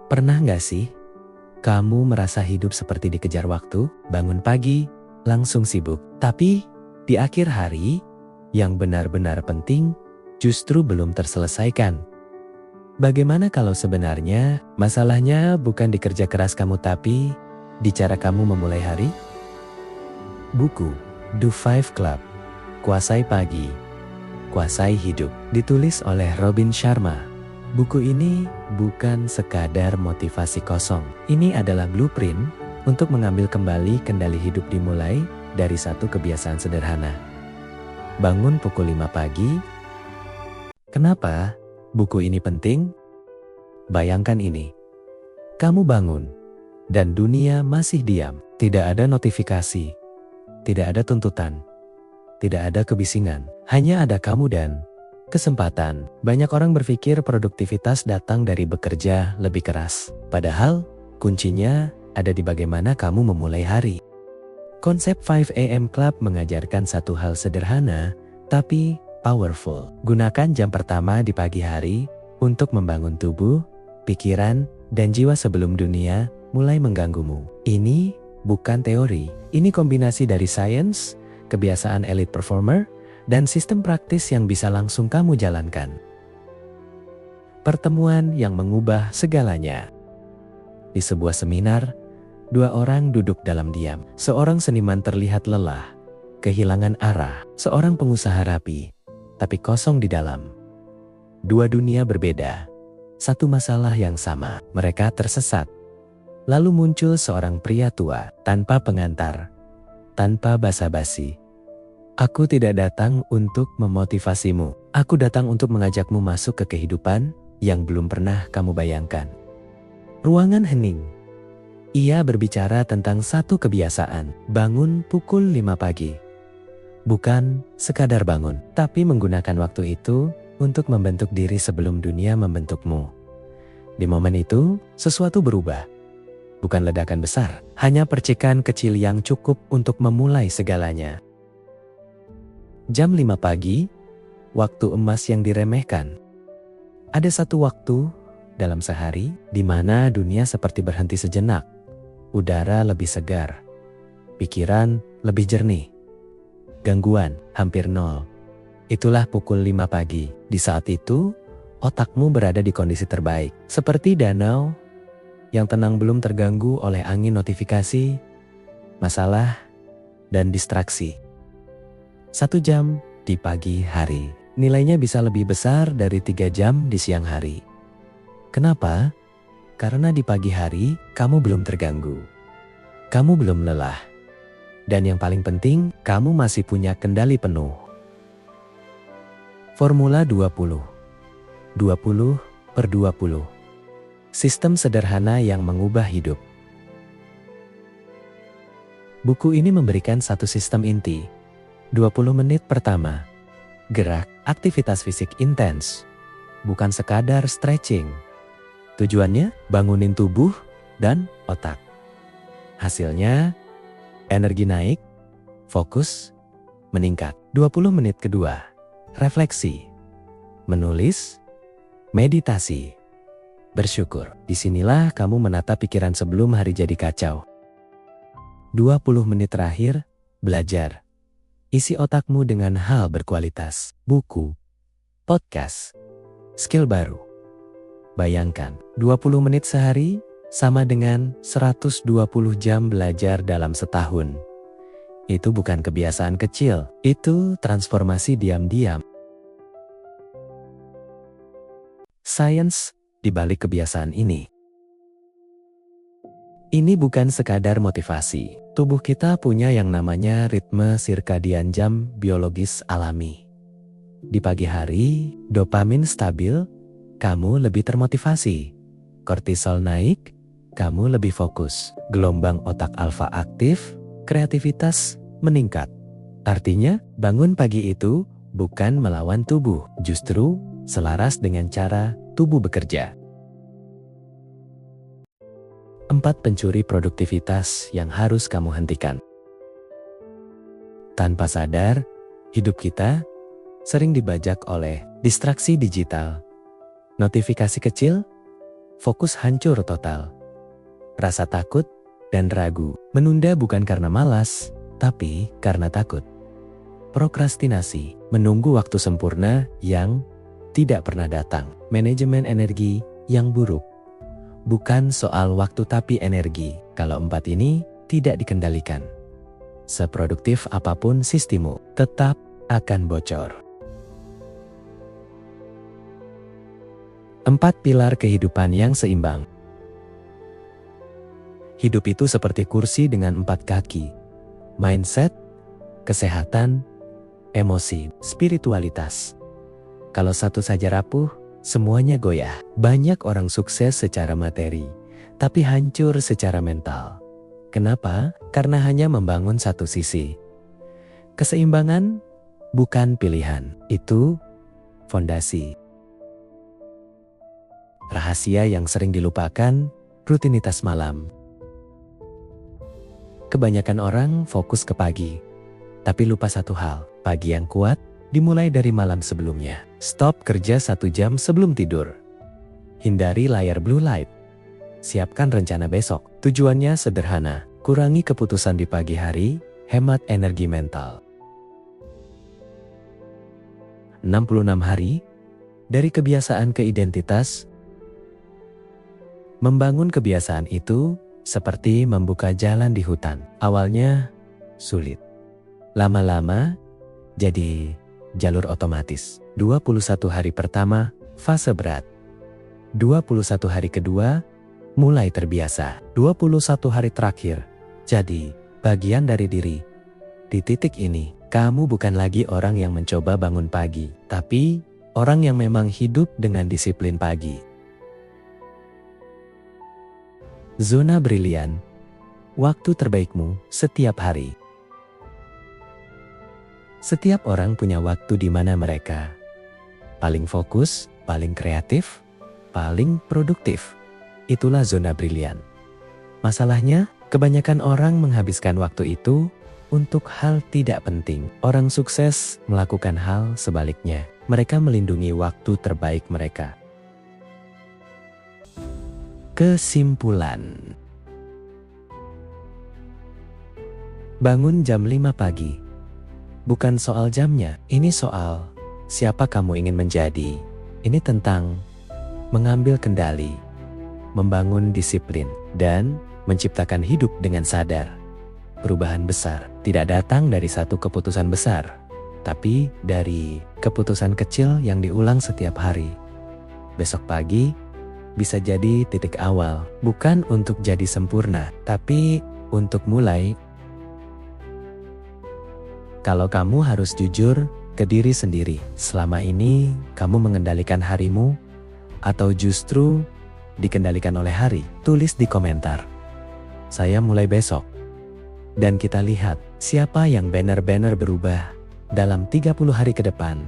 Pernah nggak sih kamu merasa hidup seperti dikejar waktu, bangun pagi, langsung sibuk. Tapi di akhir hari, yang benar-benar penting justru belum terselesaikan. Bagaimana kalau sebenarnya masalahnya bukan di kerja keras kamu tapi di cara kamu memulai hari? Buku Do 5 Club, Kuasai Pagi, Kuasai Hidup, ditulis oleh Robin Sharma. Buku ini bukan sekadar motivasi kosong. Ini adalah blueprint untuk mengambil kembali kendali hidup dimulai dari satu kebiasaan sederhana. Bangun pukul 5 pagi. Kenapa buku ini penting? Bayangkan ini. Kamu bangun dan dunia masih diam. Tidak ada notifikasi, tidak ada tuntutan, tidak ada kebisingan. Hanya ada kamu dan kesempatan. Banyak orang berpikir produktivitas datang dari bekerja lebih keras. Padahal kuncinya ada di bagaimana kamu memulai hari. Konsep 5 AM Club mengajarkan satu hal sederhana tapi powerful. Gunakan jam pertama di pagi hari untuk membangun tubuh, pikiran, dan jiwa sebelum dunia mulai mengganggumu. Ini bukan teori. Ini kombinasi dari sains, kebiasaan elite performer, dan sistem praktis yang bisa langsung kamu jalankan. Pertemuan yang mengubah segalanya. Di sebuah seminar, dua orang duduk dalam diam. Seorang seniman terlihat lelah, kehilangan arah. Seorang pengusaha rapi, tapi kosong di dalam. Dua dunia berbeda, satu masalah yang sama. Mereka tersesat. Lalu muncul seorang pria tua, tanpa pengantar, tanpa basa-basi. Aku tidak datang untuk memotivasimu. Aku datang untuk mengajakmu masuk ke kehidupan yang belum pernah kamu bayangkan. Ruangan hening. Ia berbicara tentang satu kebiasaan, bangun pukul 5 pagi. Bukan sekadar bangun, tapi menggunakan waktu itu untuk membentuk diri sebelum dunia membentukmu. Di momen itu, sesuatu berubah. Bukan ledakan besar, hanya percikan kecil yang cukup untuk memulai segalanya. Jam 5 pagi, waktu emas yang diremehkan. Ada satu waktu dalam sehari di mana dunia seperti berhenti sejenak. Udara lebih segar, pikiran lebih jernih. Gangguan hampir nol. Itulah pukul 5 pagi. Di saat itu, otakmu berada di kondisi terbaik. Seperti danau yang tenang belum terganggu oleh angin notifikasi, masalah, dan distraksi. 1 jam di pagi hari, nilainya bisa lebih besar dari 3 jam di siang hari. Kenapa? Karena di pagi hari, kamu belum terganggu. Kamu belum lelah. Dan yang paling penting, kamu masih punya kendali penuh. Formula 20. 20/20. Sistem sederhana yang mengubah hidup. Buku ini memberikan satu sistem inti. 20 menit pertama. Gerak, aktivitas fisik intens. Bukan sekadar stretching. Tujuannya bangunin tubuh dan otak. Hasilnya, energi naik, fokus meningkat. 20 menit kedua. Refleksi. Menulis, meditasi, bersyukur. Disinilah kamu menata pikiran sebelum hari jadi kacau. 20 menit terakhir, belajar. Isi otakmu dengan hal berkualitas, buku, podcast, skill baru. Bayangkan, 20 menit sehari sama dengan 120 jam belajar dalam setahun. Itu bukan kebiasaan kecil, itu transformasi diam-diam. Sains di balik kebiasaan ini. Ini bukan sekadar motivasi. Tubuh kita punya yang namanya ritme sirkadian jam biologis alami. Di pagi hari, dopamin stabil, kamu lebih termotivasi. Kortisol naik, kamu lebih fokus. Gelombang otak alfa aktif, kreativitas meningkat. Artinya, bangun pagi itu bukan melawan tubuh, justru selaras dengan cara tubuh bekerja. 4 pencuri produktivitas yang harus kamu hentikan. Tanpa sadar, hidup kita sering dibajak oleh distraksi digital, notifikasi kecil, fokus hancur total. Rasa takut dan ragu. Menunda bukan karena malas, tapi karena takut. Prokrastinasi, menunggu waktu sempurna yang tidak pernah datang. Manajemen energi yang buruk. Bukan soal waktu tapi energi. Kalau 4 ini tidak dikendalikan, seproduktif apapun sistemmu, tetap akan bocor. 4 pilar kehidupan yang seimbang. Hidup itu seperti kursi dengan 4 kaki. Mindset, kesehatan, emosi, spiritualitas. Kalau satu saja rapuh, semuanya goyah. Banyak orang sukses secara materi, tapi hancur secara mental. Kenapa? Karena hanya membangun satu sisi. Keseimbangan bukan pilihan, itu fondasi. Rahasia yang sering dilupakan, rutinitas malam. Kebanyakan orang fokus ke pagi, tapi lupa satu hal, pagi yang kuat dimulai dari malam sebelumnya. Stop kerja 1 jam sebelum tidur. Hindari layar blue light. Siapkan rencana besok. Tujuannya sederhana, kurangi keputusan di pagi hari, hemat energi mental. 66 hari, dari kebiasaan ke identitas. Membangun kebiasaan itu seperti membuka jalan di hutan. Awalnya sulit. Lama-lama jadi jalur otomatis. 21 hari pertama, fase berat. 21 hari kedua, mulai terbiasa. 21 hari terakhir, jadi bagian dari diri. Di titik ini, kamu bukan lagi orang yang mencoba bangun pagi, tapi orang yang memang hidup dengan disiplin pagi. Zona brilian, waktu terbaikmu setiap hari. Setiap orang punya waktu di mana mereka paling fokus, paling kreatif, paling produktif. Itulah zona brilian. Masalahnya, kebanyakan orang menghabiskan waktu itu untuk hal tidak penting. Orang sukses melakukan hal sebaliknya. Mereka melindungi waktu terbaik mereka. Kesimpulan. Bangun jam 5 pagi. Bukan soal jamnya, ini soal siapa kamu ingin menjadi. Ini tentang mengambil kendali, membangun disiplin, dan menciptakan hidup dengan sadar. Perubahan besar tidak datang dari satu keputusan besar, tapi dari keputusan kecil yang diulang setiap hari. Besok pagi bisa jadi titik awal, bukan untuk jadi sempurna, tapi untuk mulai. Kalau kamu harus jujur ke diri sendiri, selama ini kamu mengendalikan harimu atau justru dikendalikan oleh hari? Tulis di komentar. Saya mulai besok. Dan kita lihat siapa yang benar-benar berubah dalam 30 hari ke depan.